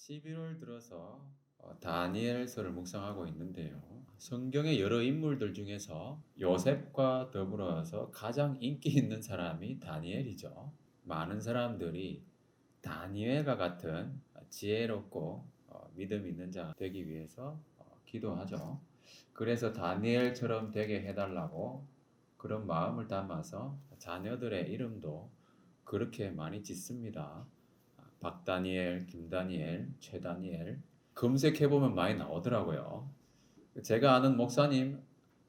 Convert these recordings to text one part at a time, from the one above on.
11월 들어서 다니엘서를 묵상하고 있는데요. 성경의 여러 인물들 중에서 요셉과 더불어서 가장 인기 있는 사람이 다니엘이죠. 많은 사람들이 다니엘과 같은 지혜롭고 믿음 있는 자 되기 위해서 기도하죠. 그래서 다니엘처럼 되게 해달라고 그런 마음을 담아서 자녀들의 이름도 그렇게 많이 짓습니다. 박다니엘, 김다니엘, 최다니엘 검색해보면 많이 나오더라고요. 제가 아는 목사님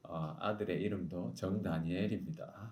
아들의 이름도 정다니엘입니다.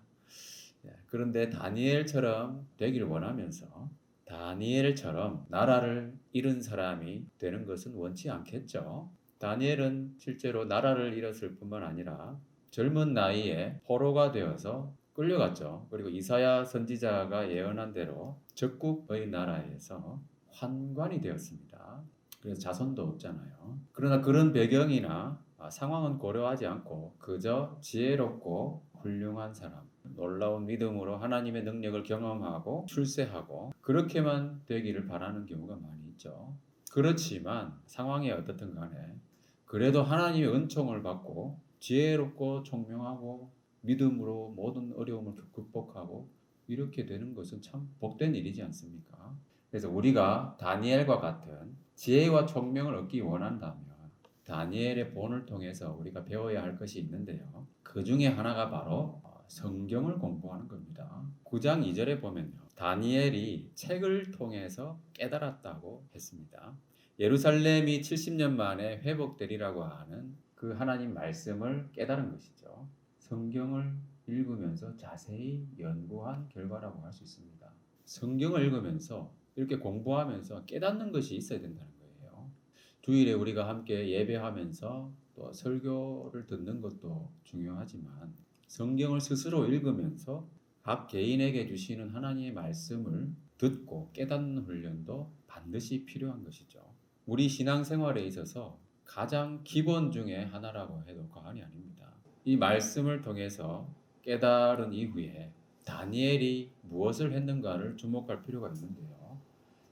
그런데 다니엘처럼 되기를 원하면서 다니엘처럼 나라를 잃은 사람이 되는 것은 원치 않겠죠. 다니엘은 실제로 나라를 잃었을 뿐만 아니라 젊은 나이에 포로가 되어서 끌려갔죠. 그리고 이사야 선지자가 예언한 대로 적국의 나라에서 환관이 되었습니다. 그래서 자손도 없잖아요. 그러나 그런 배경이나 상황은 고려하지 않고 그저 지혜롭고 훌륭한 사람, 놀라운 믿음으로 하나님의 능력을 경험하고 출세하고 그렇게만 되기를 바라는 경우가 많이 있죠. 그렇지만 상황이 어떻든 간에 그래도 하나님의 은총을 받고 지혜롭고 총명하고 믿음으로 모든 어려움을 극복하고 이렇게 되는 것은 참 복된 일이지 않습니까? 그래서 우리가 다니엘과 같은 지혜와 총명을 얻기 원한다면 다니엘의 본을 통해서 우리가 배워야 할 것이 있는데요. 그 중에 하나가 바로 성경을 공부하는 겁니다. 9장 2절에 보면요. 다니엘이 책을 통해서 깨달았다고 했습니다. 예루살렘이 70년 만에 회복되리라고 하는 그 하나님 말씀을 깨달은 것이죠. 성경을 읽으면서 자세히 연구한 결과라고 할 수 있습니다. 성경을 읽으면서 이렇게 공부하면서 깨닫는 것이 있어야 된다는 거예요. 주일에 우리가 함께 예배하면서 또 설교를 듣는 것도 중요하지만 성경을 스스로 읽으면서 각 개인에게 주시는 하나님의 말씀을 듣고 깨닫는 훈련도 반드시 필요한 것이죠. 우리 신앙생활에 있어서 가장 기본 중에 하나라고 해도 과언이 아닙니다. 이 말씀을 통해서 깨달은 이후에 다니엘이 무엇을 했는가를 주목할 필요가 있는데요.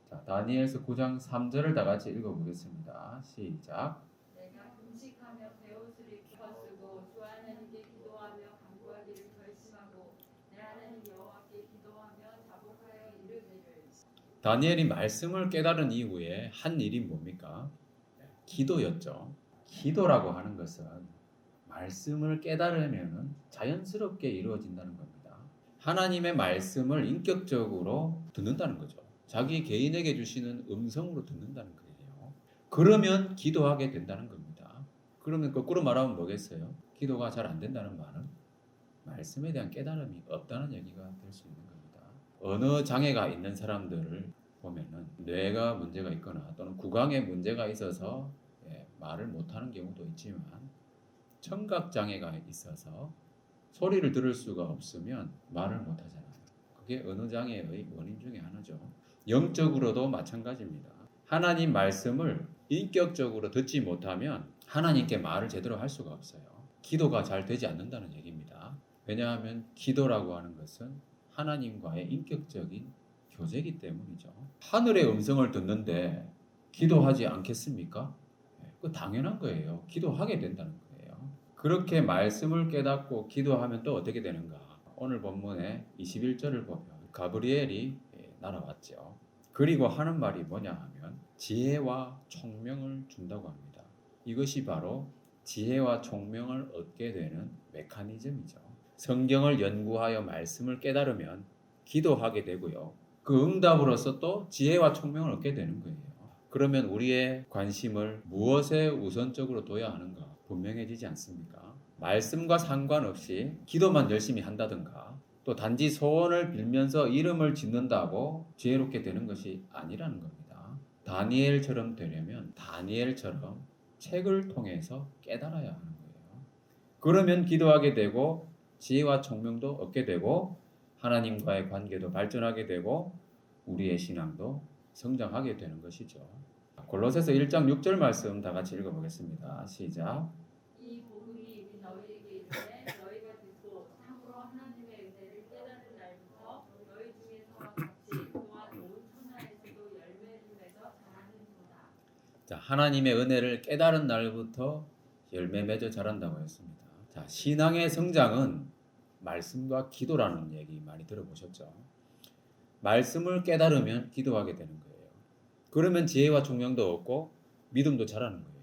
자, 다니엘서 9장 3절을 다 같이 읽어보겠습니다. 시작. 내가 금식하며 베옷을 입고 쓰고 주 하나님께 기도하며 간구하기를 결심하고 내 하나님 여호와께 기도하며 자복하여 이르기를. 다니엘이 말씀을 깨달은 이후에 한 일이 뭡니까? 기도였죠. 기도라고 하는 것은 말씀을 깨달으면 자연스럽게 이루어진다는 겁니다. 하나님의 말씀을 인격적으로 듣는다는 거죠. 자기 개인에게 주시는 음성으로 듣는다는 거예요. 그러면 기도하게 된다는 겁니다. 그러면 거꾸로 말하면 뭐겠어요? 기도가 잘 안 된다는 말은 말씀에 대한 깨달음이 없다는 얘기가 될 수 있는 겁니다. 어느 장애가 있는 사람들을 보면은 뇌가 문제가 있거나 또는 구강에 문제가 있어서 말을 못하는 경우도 있지만 청각 장애가 있어서 소리를 들을 수가 없으면 말을 못하잖아요. 그게 어느 장애의 원인 중에 하나죠. 영적으로도 마찬가지입니다. 하나님 말씀을 인격적으로 듣지 못하면 하나님께 말을 제대로 할 수가 없어요. 기도가 잘 되지 않는다는 얘기입니다. 왜냐하면 기도라고 하는 것은 하나님과의 인격적인 교제이기 때문이죠. 하늘의 음성을 듣는데 기도하지 않겠습니까? 그 당연한 거예요. 기도하게 된다는 거예요. 그렇게 말씀을 깨닫고 기도하면 또 어떻게 되는가? 오늘 본문의 21절을 보면 가브리엘이 날아왔죠. 그리고 하는 말이 뭐냐 하면 지혜와 총명을 준다고 합니다. 이것이 바로 지혜와 총명을 얻게 되는 메커니즘이죠. 성경을 연구하여 말씀을 깨달으면 기도하게 되고요. 그 응답으로서 또 지혜와 총명을 얻게 되는 거예요. 그러면 우리의 관심을 무엇에 우선적으로 둬야 하는가 분명해지지 않습니까? 말씀과 상관없이 기도만 열심히 한다든가 또 단지 소원을 빌면서 이름을 짓는다고 지혜롭게 되는 것이 아니라는 겁니다. 다니엘처럼 되려면 다니엘처럼 책을 통해서 깨달아야 하는 거예요. 그러면 기도하게 되고 지혜와 총명도 얻게 되고 하나님과의 관계도 발전하게 되고 우리의 신앙도 성장하게 되는 것이죠. 골로새서 1장 6절 말씀 다 같이 읽어보겠습니다. 시작. 이 복음이 이미 너희에게 이르되 너희가 듣고 참으로 하나님의 은혜를 깨달은 날부터 너희 중에서 같이 그와 좋은 천하에서도 열매를 맺어 자라는도다. 자, 하나님의 은혜를 깨달은 날부터 열매 맺어 자란다고 했습니다. 자, 신앙의 성장은 말씀과 기도라는 얘기 많이 들어보셨죠? 말씀을 깨달으면 기도하게 되는 거예요. 그러면 지혜와 총명도 얻고 믿음도 자라는 거예요.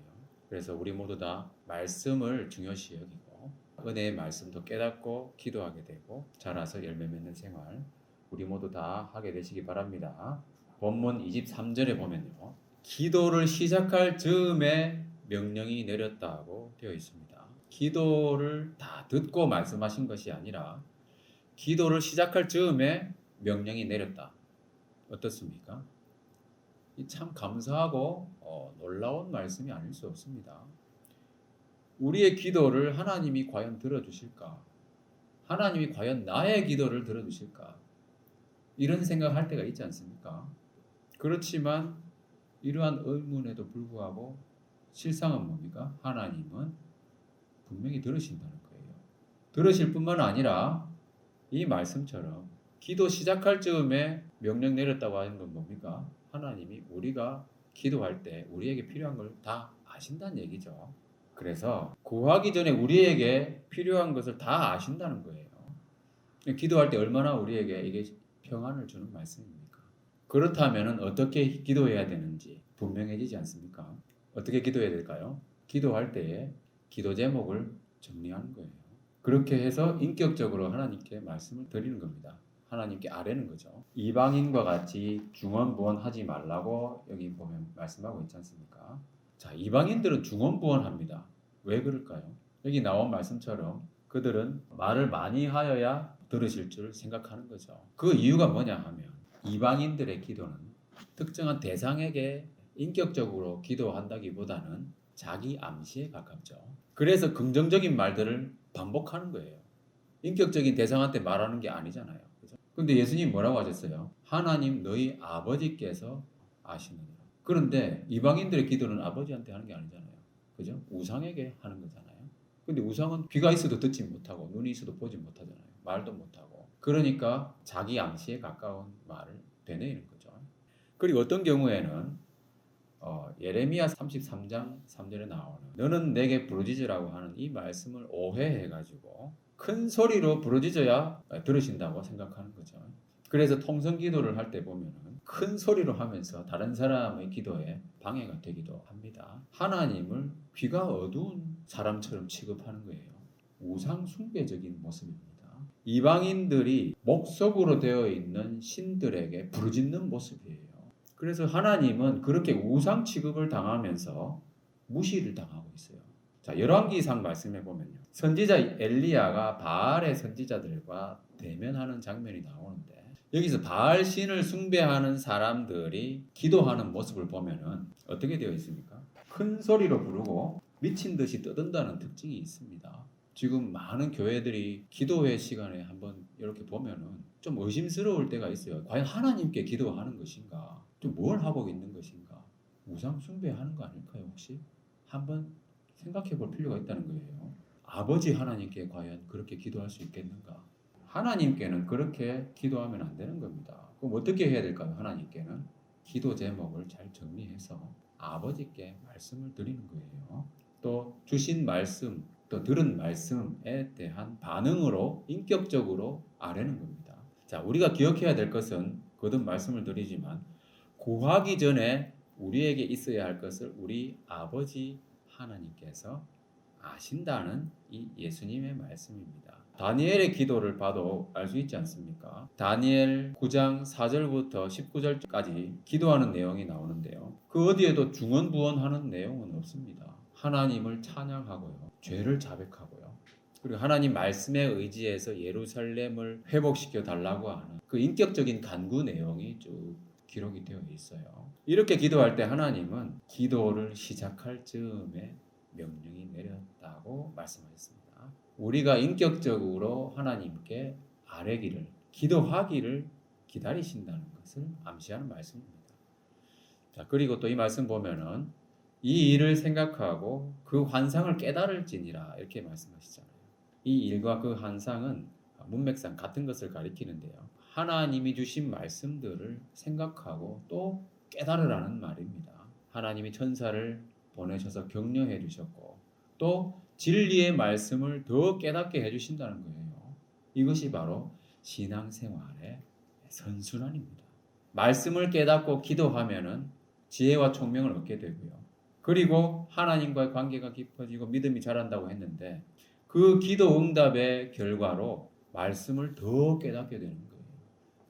그래서 우리 모두 다 말씀을 중요시 여기고 은혜의 말씀도 깨닫고 기도하게 되고 자라서 열매 맺는 생활 우리 모두 다 하게 되시기 바랍니다. 본문 23절에 보면요. 기도를 시작할 즈음에 명령이 내렸다고 되어 있습니다. 기도를 다 듣고 말씀하신 것이 아니라 기도를 시작할 즈음에 명령이 내렸다. 어떻습니까? 참 감사하고 놀라운 말씀이 아닐 수 없습니다. 우리의 기도를 하나님이 과연 들어주실까? 하나님이 과연 나의 기도를 들어주실까? 이런 생각할 때가 있지 않습니까? 그렇지만 이러한 의문에도 불구하고 실상은 뭡니까? 하나님은 분명히 들으신다는 거예요. 들으실 뿐만 아니라 이 말씀처럼 기도 시작할 즈음에 명령 내렸다고 하는 건 뭡니까? 하나님이 우리가 기도할 때 우리에게 필요한 걸 다 아신다는 얘기죠. 그래서 구하기 전에 우리에게 필요한 것을 다 아신다는 거예요. 기도할 때 얼마나 우리에게 이게 평안을 주는 말씀입니까? 그렇다면 어떻게 기도해야 되는지 분명해지지 않습니까? 어떻게 기도해야 될까요? 기도할 때에 기도 제목을 정리하는 거예요. 그렇게 해서 인격적으로 하나님께 말씀을 드리는 겁니다. 하나님께 아뢰는 거죠. 이방인과 같이 중언부언하지 말라고 여기 보면 말씀하고 있지 않습니까? 자, 이방인들은 중언부언합니다. 왜 그럴까요? 여기 나온 말씀처럼 그들은 말을 많이 하여야 들으실 줄 생각하는 거죠. 그 이유가 뭐냐 하면 이방인들의 기도는 특정한 대상에게 인격적으로 기도한다기보다는 자기 암시에 가깝죠. 그래서 긍정적인 말들을 반복하는 거예요. 인격적인 대상한테 말하는 게 아니잖아요. 그죠? 근데 예수님 뭐라고 하셨어요? 하나님 너희 아버지께서 아시느니라. 그런데 이방인들의 기도는 아버지한테 하는 게 아니잖아요. 그죠? 우상에게 하는 거잖아요. 근데 우상은 귀가 있어도 듣지 못하고 눈이 있어도 보지 못하잖아요. 말도 못하고. 그러니까 자기 암시에 가까운 말을 되뇌이는 거죠. 그리고 어떤 경우에는 예레미야 33장 3절에 나오는 너는 내게 부르짖으라고 하는 이 말씀을 오해해가지고 큰 소리로 부르짖어야 들으신다고 생각하는 거죠. 그래서 통성 기도를 할 때 보면은 큰 소리로 하면서 다른 사람의 기도에 방해가 되기도 합니다. 하나님을 귀가 어두운 사람처럼 취급하는 거예요. 우상 숭배적인 모습입니다. 이방인들이 목석으로 되어 있는 신들에게 부르짖는 모습이에요. 그래서 하나님은 그렇게 우상 취급을 당하면서 무시를 당하고 있어요. 자, 열왕기상 말씀해 보면요. 선지자 엘리야가 바알의 선지자들과 대면하는 장면이 나오는데 여기서 바알 신을 숭배하는 사람들이 기도하는 모습을 보면은 어떻게 되어 있습니까? 큰 소리로 부르고 미친 듯이 떠든다는 특징이 있습니다. 지금 많은 교회들이 기도회 시간에 한번 이렇게 보면은 좀 의심스러울 때가 있어요. 과연 하나님께 기도하는 것인가? 좀 뭘 하고 있는 것인가? 우상 숭배하는 거 아닐까요, 혹시? 한번 생각해 볼 필요가 있다는 거예요. 아버지 하나님께 과연 그렇게 기도할 수 있겠는가? 하나님께는 그렇게 기도하면 안 되는 겁니다. 그럼 어떻게 해야 될까요, 하나님께는? 기도 제목을 잘 정리해서 아버지께 말씀을 드리는 거예요. 또 주신 말씀, 또 들은 말씀에 대한 반응으로 인격적으로 아뢰는 겁니다. 자, 우리가 기억해야 될 것은 거듭 말씀을 드리지만 구하기 전에 우리에게 있어야 할 것을 우리 아버지 하나님께서 아신다는 이 예수님의 말씀입니다. 다니엘의 기도를 봐도 알 수 있지 않습니까? 다니엘 9장 4절부터 19절까지 기도하는 내용이 나오는데요. 그 어디에도 중언부언하는 내용은 없습니다. 하나님을 찬양하고요. 죄를 자백하고요. 그리고 하나님 말씀에 의지해서 예루살렘을 회복시켜 달라고 하는 그 인격적인 간구 내용이 쭉 기록이 되어 있어요. 이렇게 기도할 때 하나님은 기도를 시작할 즈음에 명령이 내렸다고 말씀하셨습니다. 우리가 인격적으로 하나님께 아뢰기를, 기도하기를 기다리신다는 것을 암시하는 말씀입니다. 자, 그리고 또 이 말씀 보면은 이 일을 생각하고 그 환상을 깨달을지니라 이렇게 말씀하시잖아요. 이 일과 그 환상은 문맥상 같은 것을 가리키는데요. 하나님이 주신 말씀들을 생각하고 또 깨달으라는 말입니다. 하나님이 천사를 보내셔서 격려해 주셨고 또 진리의 말씀을 더 깨닫게 해주신다는 거예요. 이것이 바로 신앙생활의 선순환입니다. 말씀을 깨닫고 기도하면은 지혜와 총명을 얻게 되고요. 그리고 하나님과의 관계가 깊어지고 믿음이 자란다고 했는데 그 기도 응답의 결과로 말씀을 더 깨닫게 되는 거예요.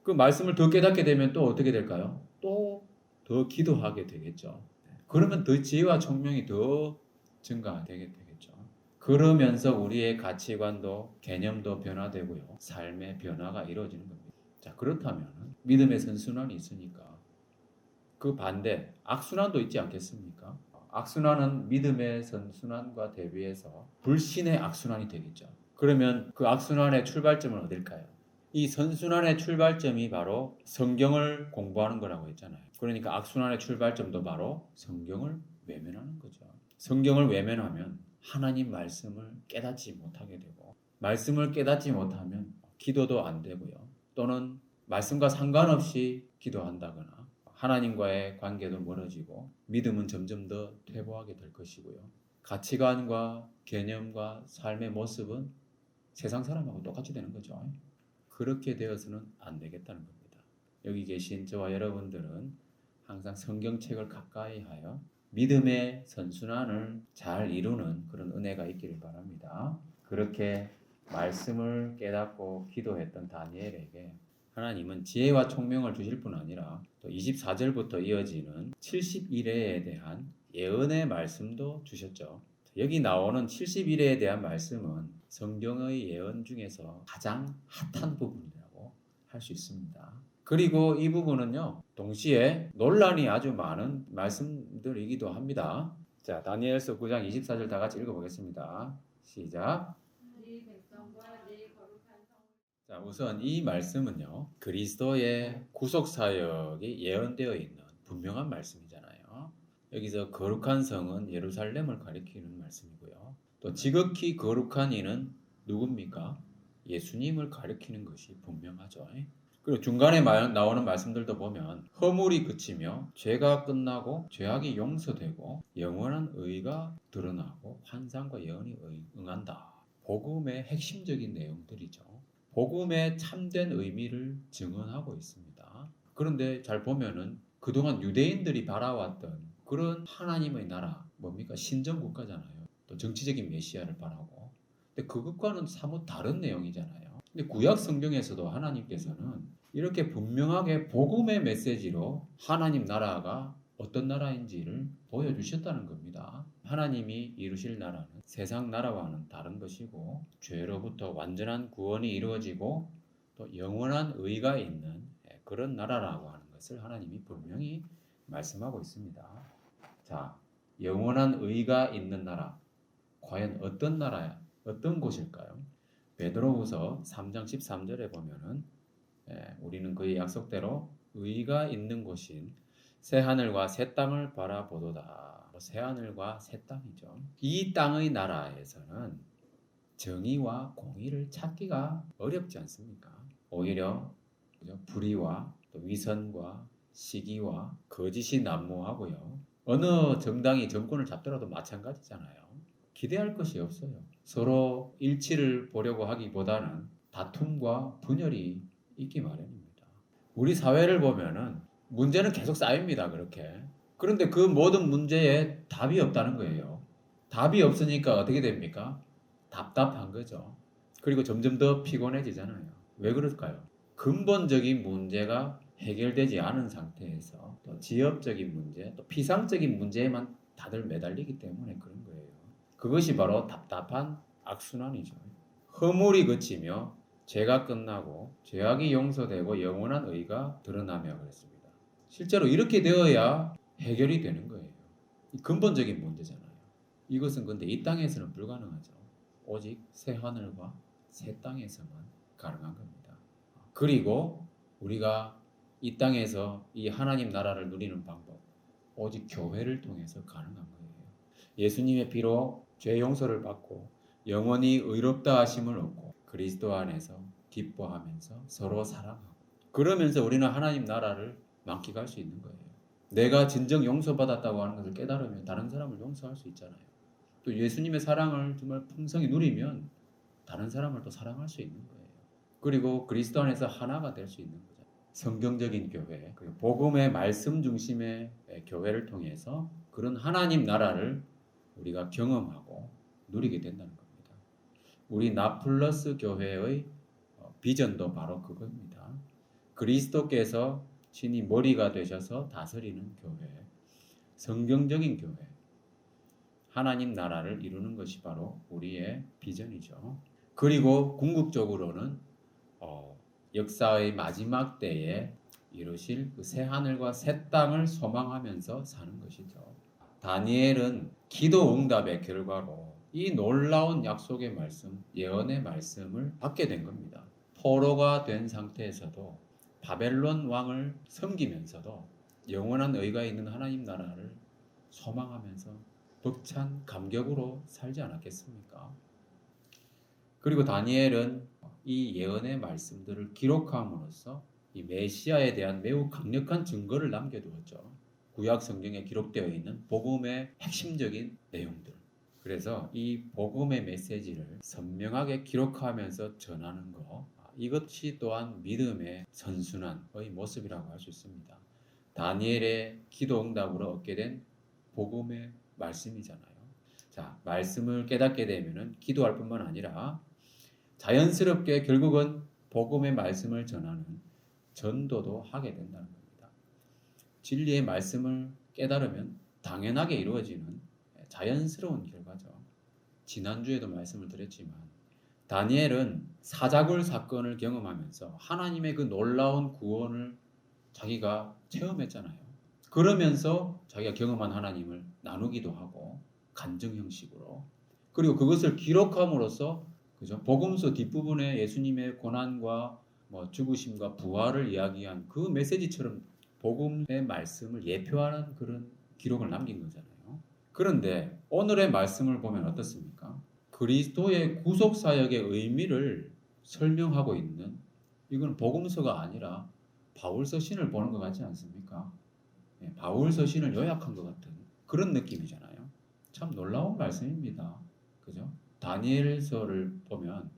그 말씀을 더 깨닫게 되면 또 어떻게 될까요? 또 더 기도하게 되겠죠. 그러면 더 지혜와 총명이 더 증가되게 되겠죠. 그러면서 우리의 가치관도 개념도 변화되고요. 삶의 변화가 이루어지는 겁니다. 자, 그렇다면 믿음의 선순환이 있으니까 그 반대 악순환도 있지 않겠습니까? 악순환은 믿음의 선순환과 대비해서 불신의 악순환이 되겠죠. 그러면 그 악순환의 출발점은 어딜까요? 이 선순환의 출발점이 바로 성경을 공부하는 거라고 했잖아요. 그러니까 악순환의 출발점도 바로 성경을 외면하는 거죠. 성경을 외면하면 하나님 말씀을 깨닫지 못하게 되고 말씀을 깨닫지 못하면 기도도 안 되고요. 또는 말씀과 상관없이 기도한다거나 하나님과의 관계도 멀어지고 믿음은 점점 더 퇴보하게 될 것이고요. 가치관과 개념과 삶의 모습은 세상 사람하고 똑같이 되는 거죠. 그렇게 되어서는 안 되겠다는 겁니다. 여기 계신 저와 여러분들은 항상 성경책을 가까이 하여 믿음의 선순환을 잘 이루는 그런 은혜가 있기를 바랍니다. 그렇게 말씀을 깨닫고 기도했던 다니엘에게 하나님은 지혜와 총명을 주실 뿐 아니라 또 24절부터 이어지는 70일에 대한 예언의 말씀도 주셨죠. 여기 나오는 70일에 대한 말씀은 성경의 예언 중에서 가장 핫한 부분이라고 할 수 있습니다. 그리고 이 부분은요, 동시에 논란이 아주 많은 말씀들이기도 합니다. 자, 다니엘서 9장 24절 다 같이 읽어보겠습니다. 시작. 네 백성과 네 거룩한 성 자, 우선 이 말씀은요, 그리스도의 구속 사역이 예언되어 있는 분명한 말씀이잖아요. 여기서 거룩한 성은 예루살렘을 가리키는 말씀이고요. 또 지극히 거룩한 이는 누굽니까? 예수님을 가리키는 것이 분명하죠. 그리고 중간에 나오는 말씀들도 보면 허물이 그치며 죄가 끝나고 죄악이 용서되고 영원한 의가 드러나고 환상과 예언이 응한다. 복음의 핵심적인 내용들이죠. 복음의 참된 의미를 증언하고 있습니다. 그런데 잘 보면은 그동안 유대인들이 바라왔던 그런 하나님의 나라, 뭡니까? 신정국가잖아요. 또 정치적인 메시아를 바라고. 근데 그것과는 사뭇 다른 내용이잖아요. 근데 구약 성경에서도 하나님께서는 이렇게 분명하게 복음의 메시지로 하나님 나라가 어떤 나라인지를 보여주셨다는 겁니다. 하나님이 이루실 나라는 세상 나라와는 다른 것이고 죄로부터 완전한 구원이 이루어지고 또 영원한 의가 있는 그런 나라라고 하는 것을 하나님이 분명히 말씀하고 있습니다. 자, 영원한 의가 있는 나라, 과연 어떤 나라야? 어떤 곳일까요? 베드로후서 3장 13절에 보면은 우리는 그의 약속대로 의가 있는 곳인 새 하늘과 새 땅을 바라보도다. 새 하늘과 새 땅이죠. 이 땅의 나라에서는 정의와 공의를 찾기가 어렵지 않습니까? 오히려 불의와 또 위선과 시기와 거짓이 난무하고요. 어느 정당이 정권을 잡더라도 마찬가지잖아요. 기대할 것이 없어요. 서로 일치를 보려고 하기보다는 다툼과 분열이 있기 마련입니다. 우리 사회를 보면은 문제는 계속 쌓입니다. 그렇게. 그런데 그 모든 문제에 답이 없다는 거예요. 답이 없으니까 어떻게 됩니까? 답답한 거죠. 그리고 점점 더 피곤해지잖아요. 왜 그럴까요? 근본적인 문제가 해결되지 않은 상태에서 또 지역적인 문제, 또 피상적인 문제에만 다들 매달리기 때문에 그런 거예요. 그것이 바로 답답한 악순환이죠. 허물이 그치며 죄가 끝나고 죄악이 용서되고 영원한 의가 드러나며 그랬습니다. 실제로 이렇게 되어야 해결이 되는 거예요. 근본적인 문제잖아요. 이것은 근데 이 땅에서는 불가능하죠. 오직 새 하늘과 새 땅에서만 가능한 겁니다. 그리고 우리가 이 땅에서 이 하나님 나라를 누리는 방법, 오직 교회를 통해서 가능한 거예요. 예수님의 피로 죄 용서를 받고 영원히 의롭다 하심을 얻고 그리스도 안에서 기뻐하면서 서로 사랑하고 그러면서 우리는 하나님 나라를 만끽할 수 있는 거예요. 내가 진정 용서받았다고 하는 것을 깨달으면 다른 사람을 용서할 수 있잖아요. 또 예수님의 사랑을 정말 풍성히 누리면 다른 사람을 또 사랑할 수 있는 거예요. 그리고 그리스도 안에서 하나가 될 수 있는 거죠. 성경적인 교회, 그리고 복음의 말씀 중심의 교회를 통해서 그런 하나님 나라를 우리가 경험하고 누리게 된다는 겁니다. 우리 나플러스 교회의 비전도 바로 그겁니다. 그리스도께서 친히 머리가 되셔서 다스리는 교회, 성경적인 교회, 하나님 나라를 이루는 것이 바로 우리의 비전이죠. 그리고 궁극적으로는 역사의 마지막 때에 이루실 그 새 하늘과 새 땅을 소망하면서 사는 것이죠. 다니엘은 기도 응답의 결과로 이 놀라운 약속의 말씀, 예언의 말씀을 받게 된 겁니다. 포로가 된 상태에서도 바벨론 왕을 섬기면서도 영원한 의가 있는 하나님 나라를 소망하면서 벅찬 감격으로 살지 않았겠습니까? 그리고 다니엘은 이 예언의 말씀들을 기록함으로써 이 메시아에 대한 매우 강력한 증거를 남겨두었죠. 구약 성경에 기록되어 있는 복음의 핵심적인 내용들. 그래서 이 복음의 메시지를 선명하게 기록하면서 전하는 것, 이것이 또한 믿음의 선순환의 모습이라고 할 수 있습니다. 다니엘의 기도 응답으로 얻게 된 복음의 말씀이잖아요. 자, 말씀을 깨닫게 되면은 기도할 뿐만 아니라 자연스럽게 결국은 복음의 말씀을 전하는 전도도 하게 된다는 겁니다. 진리의 말씀을 깨달으면 당연하게 이루어지는 자연스러운 결과죠. 지난주에도 말씀을 드렸지만 다니엘은 사자굴 사건을 경험하면서 하나님의 그 놀라운 구원을 자기가 체험했잖아요. 그러면서 자기가 경험한 하나님을 나누기도 하고 간증 형식으로, 그리고 그것을 기록함으로써 그죠? 복음서 뒷부분에 예수님의 고난과 죽으심과 부활을 이야기한 그 메시지처럼 복음의 말씀을 예표하는 그런 기록을 남긴 거잖아요. 그런데 오늘의 말씀을 보면 어떻습니까? 그리스도의 구속 사역의 의미를 설명하고 있는, 이건 복음서가 아니라 바울서 신을 보는 것 같지 않습니까? 바울서 신을 요약한 것 같은 그런 느낌이잖아요. 참 놀라운 말씀입니다. 그죠? 다니엘서를 보면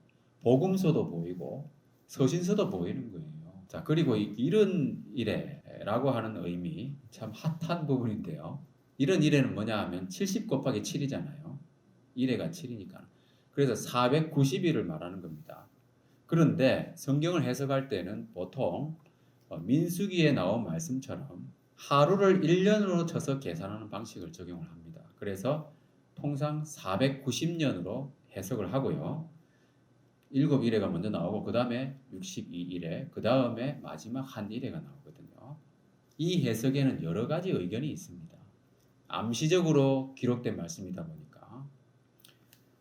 복음서도 보이고 서신서도 보이는 거예요. 자, 그리고 이런 이래라고 하는 의미, 참 핫한 부분인데요. 이런 이래는 뭐냐 하면 70 곱하기 7이잖아요. 이래가 7이니까. 그래서 490일을 말하는 겁니다. 그런데 성경을 해석할 때는 보통 민수기에 나온 말씀처럼 하루를 1년으로 쳐서 계산하는 방식을 적용을 합니다. 그래서 통상 490년으로 해석을 하고요. 7일에가 먼저 나오고 그 다음에 62일에, 그 다음에 마지막 한 일에가 나오거든요. 이 해석에는 여러 가지 의견이 있습니다. 암시적으로 기록된 말씀이다 보니까.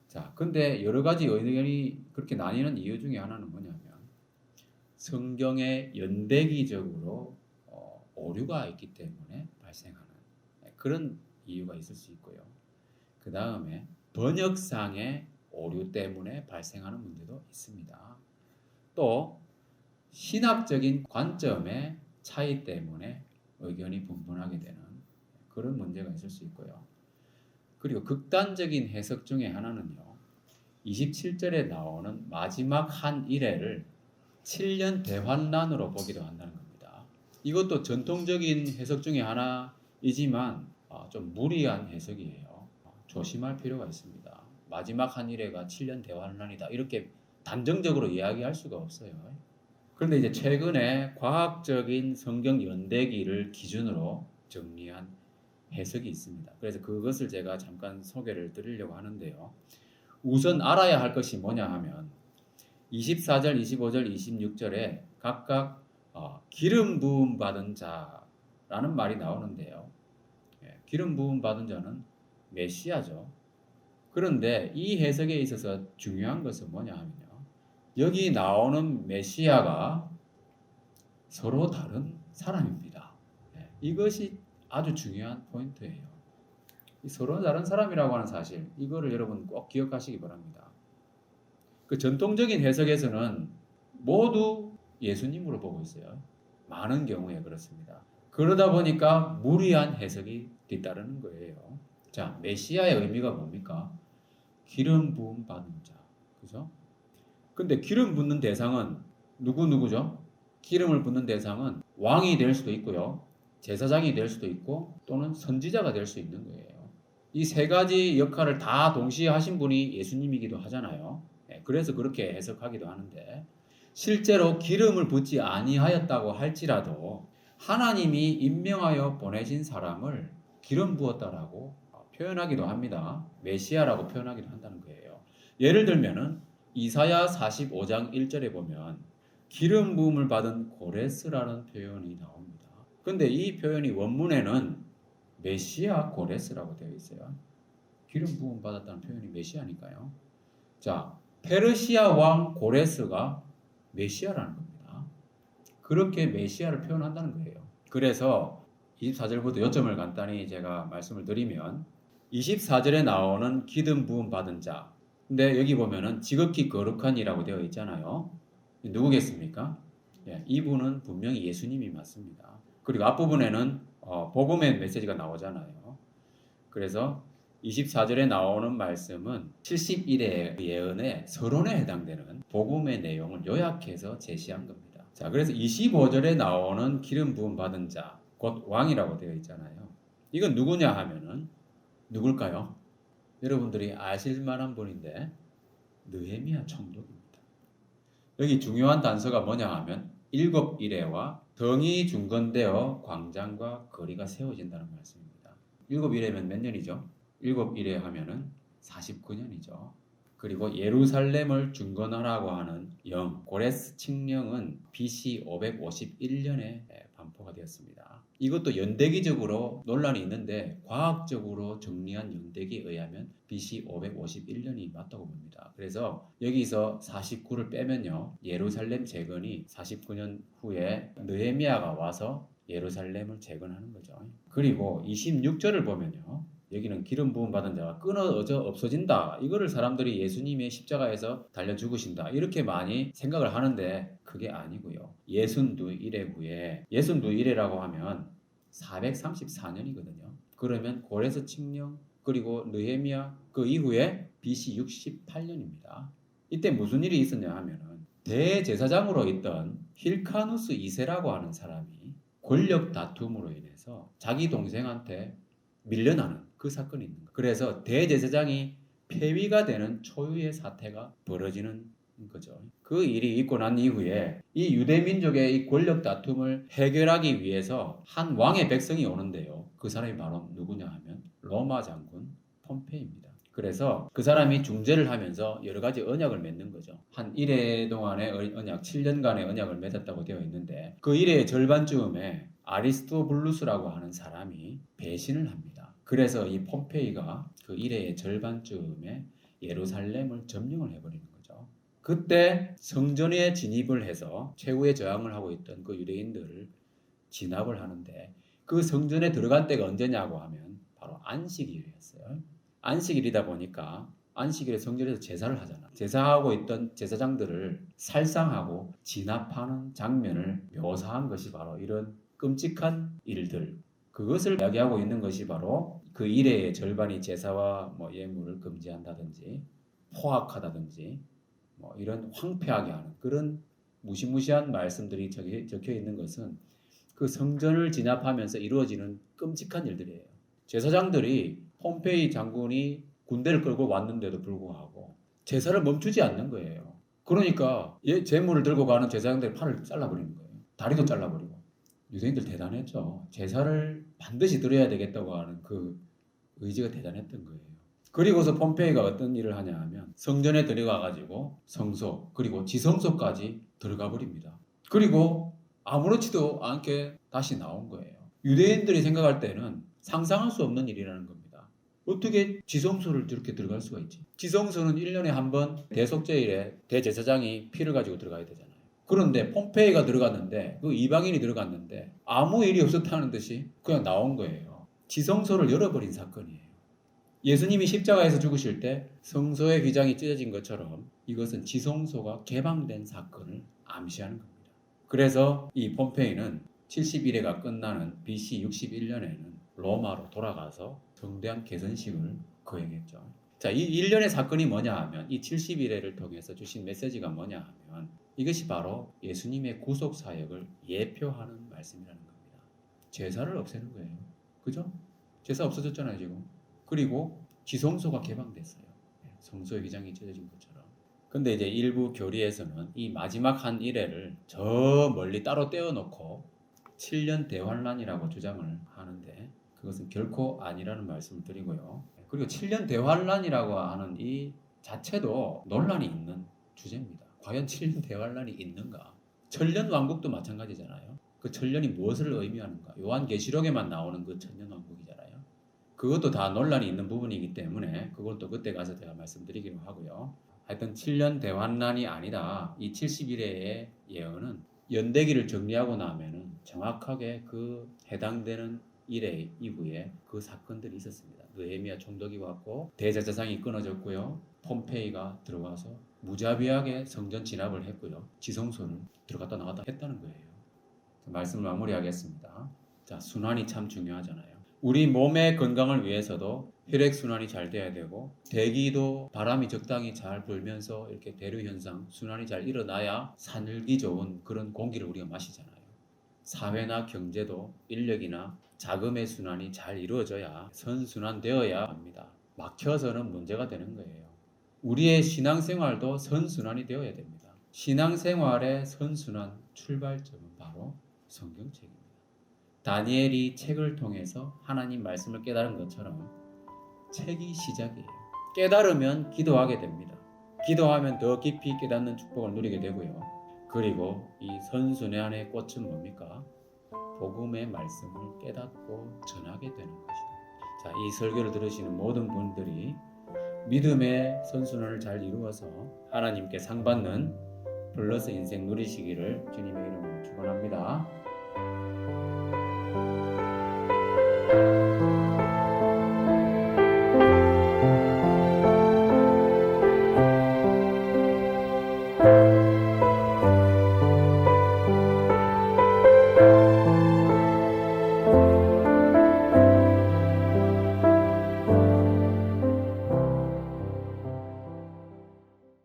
자, 근데 여러 가지 의견이 그렇게 나뉘는 이유 중에 하나는 뭐냐면 성경에 연대기적으로 오류가 있기 때문에 발생하는 그런 이유가 있을 수 있고요. 그 다음에 번역상의 오류 때문에 발생하는 문제도 있습니다. 또 신학적인 관점의 차이 때문에 의견이 분분하게 되는 그런 문제가 있을 수 있고요. 그리고 극단적인 해석 중에 하나는요. 27절에 나오는 마지막 한 일회를 7년 대환란으로 보기도 한다는 겁니다. 이것도 전통적인 해석 중에 하나이지만 좀 무리한 해석이에요. 조심할 필요가 있습니다. 마지막 한 일회가 7년 대환란이다, 이렇게 단정적으로 이야기할 수가 없어요. 그런데 이제 최근에 과학적인 성경 연대기를 기준으로 정리한 해석이 있습니다. 그래서 그것을 제가 잠깐 소개를 드리려고 하는데요. 우선 알아야 할 것이 뭐냐 하면 24절, 25절, 26절에 각각 기름 부음 받은 자라는 말이 나오는데요. 기름 부음 받은 자는 메시아죠. 그런데 이 해석에 있어서 중요한 것은 뭐냐 하면요. 여기 나오는 메시아가 서로 다른 사람입니다. 이것이 아주 중요한 포인트예요. 서로 다른 사람이라고 하는 사실, 이거를 여러분 꼭 기억하시기 바랍니다. 그 전통적인 해석에서는 모두 예수님으로 보고 있어요. 많은 경우에 그렇습니다. 그러다 보니까 무리한 해석이 뒤따르는 거예요. 자, 메시아의 의미가 뭡니까? 기름 부음 받은 자. 그죠? 근데 기름 붓는 대상은 누구죠? 기름을 붓는 대상은 왕이 될 수도 있고요. 제사장이 될 수도 있고 또는 선지자가 될 수 있는 거예요. 이 세 가지 역할을 다 동시에 하신 분이 예수님이기도 하잖아요. 그래서 그렇게 해석하기도 하는데 실제로 기름을 붓지 아니하였다고 할지라도 하나님이 임명하여 보내신 사람을 기름 부었다라고 표현하기도 합니다. 메시아라고 표현하기도 한다는 거예요. 예를 들면은 이사야 45장 1절에 보면 기름 부음을 받은 고레스라는 표현이 나옵니다. 근데 이 표현이 원문에는 메시아 고레스라고 되어 있어요. 기름 부음 받았다는 표현이 메시아니까요. 자, 페르시아 왕 고레스가 메시아라는 겁니다. 그렇게 메시아를 표현한다는 거예요. 그래서 24절부터 요점을 간단히 제가 말씀을 드리면 24절에 나오는 기름 부음 받은 자. 근데 여기 보면은 지극히 거룩한 이라고 되어 있잖아요. 누구겠습니까? 이분은 분명히 예수님이 맞습니다. 그리고 앞부분에는 복음의 메시지가 나오잖아요. 그래서 24절에 나오는 말씀은 71의 예언의 서론에 해당되는 복음의 내용을 요약해서 제시한 겁니다. 자, 그래서 25절에 나오는 기름 부음 받은 자, 곧 왕이라고 되어 있잖아요. 이건 누구냐 하면은 누굴까요? 여러분들이 아실 만한 분인데 느헤미야 총독입니다. 여기 중요한 단서가 뭐냐 하면 일곱 이레와 성이 중건되어 광장과 거리가 세워진다는 말씀입니다. 일곱 이레면 몇 년이죠? 일곱 이레 하면은 49년이죠. 그리고 예루살렘을 중건하라고 하는 고레스 칙령은 BC 551년에 반포가 되었습니다. 이것도 연대기적으로 논란이 있는데 과학적으로 정리한 연대기에 의하면 BC 551년이 맞다고 봅니다. 그래서 여기서 49를 빼면요. 예루살렘 재건이 49년 후에 느헤미야가 와서 예루살렘을 재건하는 거죠. 그리고 26절을 보면요. 여기는 기름 부음 받은 자가 끊어져 없어진다. 이거를 사람들이 예수님의 십자가에서 달려 죽으신다. 이렇게 많이 생각을 하는데 그게 아니고요. 예순두 이래 후에 예순두 이래라고 하면 434년이거든요. 그러면 고레스 칙령 그리고 느헤미야 그 이후에 BC 68년입니다. 이때 무슨 일이 있었냐 하면은 대제사장으로 있던 힐카누스 2세라고 하는 사람이 권력 다툼으로 인해서 자기 동생한테 밀려나는 그 사건이 있는 거예요. 그래서 대제사장이 폐위가 되는 초유의 사태가 벌어지는 거죠. 그 일이 있고 난 이후에 이 유대민족의 이 권력 다툼을 해결하기 위해서 한 왕의 백성이 오는데요. 그 사람이 바로 누구냐 하면 로마 장군 폼페이입니다. 그래서 그 사람이 중재를 하면서 여러 가지 언약을 맺는 거죠. 한 1회 동안의 언약, 7년간의 언약을 맺었다고 되어 있는데 그 1회의 절반쯤에 아리스토블루스라고 하는 사람이 배신을 합니다. 그래서 이 폼페이가 그 1회의 절반쯤에 예루살렘을 점령을 해버리는 거죠. 그때 성전에 진입을 해서 최후의 저항을 하고 있던 그 유대인들을 진압을 하는데 그 성전에 들어간 때가 언제냐고 하면 바로 안식일이었어요. 안식일이다 보니까 안식일에 성전에서 제사를 하잖아. 제사하고 있던 제사장들을 살상하고 진압하는 장면을 묘사한 것이 바로 이런 끔찍한 일들. 그것을 이야기하고 있는 것이 바로 그 일의 절반이 제사와 예물을 금지한다든지 포악하다든지 이런 황폐하게 하는 그런 무시무시한 말씀들이 적혀 있는 것은 그 성전을 진압하면서 이루어지는 끔찍한 일들이에요. 제사장들이 폼페이 장군이 군대를 끌고 왔는데도 불구하고 제사를 멈추지 않는 거예요. 그러니까 제물을 들고 가는 제사장들의 팔을 잘라버리는 거예요. 다리도 잘라버리고. 유대인들 대단했죠. 제사를 반드시 드려야 되겠다고 하는 그 의지가 대단했던 거예요. 그리고서 폼페이가 어떤 일을 하냐 하면 성전에 들어가가지고 성소 그리고 지성소까지 들어가 버립니다. 그리고 아무렇지도 않게 다시 나온 거예요. 유대인들이 생각할 때는 상상할 수 없는 일이라는 겁니다. 어떻게 지성소를 저렇게 들어갈 수가 있지? 지성소는 1년에 한 번 대속죄일에 대제사장이 피를 가지고 들어가야 되잖아요. 그런데 폼페이가 들어갔는데 그 이방인이 들어갔는데 아무 일이 없었다는 듯이 그냥 나온 거예요. 지성소를 열어버린 사건이에요. 예수님이 십자가에서 죽으실 때 성소의 휘장이 찢어진 것처럼 이것은 지성소가 개방된 사건을 암시하는 겁니다. 그래서 이 폼페이는 70일에가 끝나는 BC 61년에는 로마로 돌아가서 성대한 개선식을 거행했죠. 자, 이 일련의 사건이 뭐냐 하면 이 70일회를 통해서 주신 메시지가 뭐냐 하면 이것이 바로 예수님의 구속 사역을 예표하는 말씀이라는 겁니다. 제사를 없애는 거예요. 그죠? 제사 없어졌잖아요, 지금. 그리고 지성소가 개방됐어요. 성소의 휘장이 찢어진 것처럼. 근데 이제 일부 교리에서는 이 마지막 한 일회를 저 멀리 따로 떼어놓고 7년 대환란이라고 주장을 하는데 그것은 결코 아니라는 말씀을 드리고요. 그리고 7년 대환란이라고 하는 이 자체도 논란이 있는 주제입니다. 과연 7년 대환란이 있는가? 천년 왕국도 마찬가지잖아요. 그 천년이 무엇을 의미하는가? 요한계시록에만 나오는 그 천년 왕국이잖아요. 그것도 다 논란이 있는 부분이기 때문에 그것도 그때 가서 제가 말씀드리기로 하고요. 하여튼 7년 대환란이 아니라 이 70일의 예언은 연대기를 정리하고 나면은 정확하게 그 해당되는 일회 이후에 그 사건들이 있었습니다. 느헤미야 총독이 왔고 대제사장이 끊어졌고요. 폼페이가 들어와서 무자비하게 성전 진압을 했고요. 지성소를 들어갔다 나갔다 했다는 거예요. 말씀을 마무리하겠습니다. 자, 순환이 참 중요하잖아요. 우리 몸의 건강을 위해서도 혈액순환이 잘 돼야 되고 대기도 바람이 적당히 잘 불면서 이렇게 대류현상, 순환이 잘 일어나야 사늘기 좋은 그런 공기를 우리가 마시잖아요. 사회나 경제도 인력이나 자금의 순환이 잘 이루어져야 선순환되어야 합니다. 막혀서는 문제가 되는 거예요. 우리의 신앙생활도 선순환이 되어야 됩니다. 신앙생활의 선순환 출발점은 바로 성경책입니다. 다니엘이 책을 통해서 하나님 말씀을 깨달은 것처럼 책이 시작이에요. 깨달으면 기도하게 됩니다. 기도하면 더 깊이 깨닫는 축복을 누리게 되고요. 그리고 이 선순환의 꽃은 뭡니까? 복음의 말씀을 깨닫고 전하게 되는 것이다. 자, 이 설교를 들으시는 모든 분들이 믿음의 선순환을 잘 이루어서 하나님께 상 받는 플러스 인생 누리시기를 주님의 이름으로 축원합니다.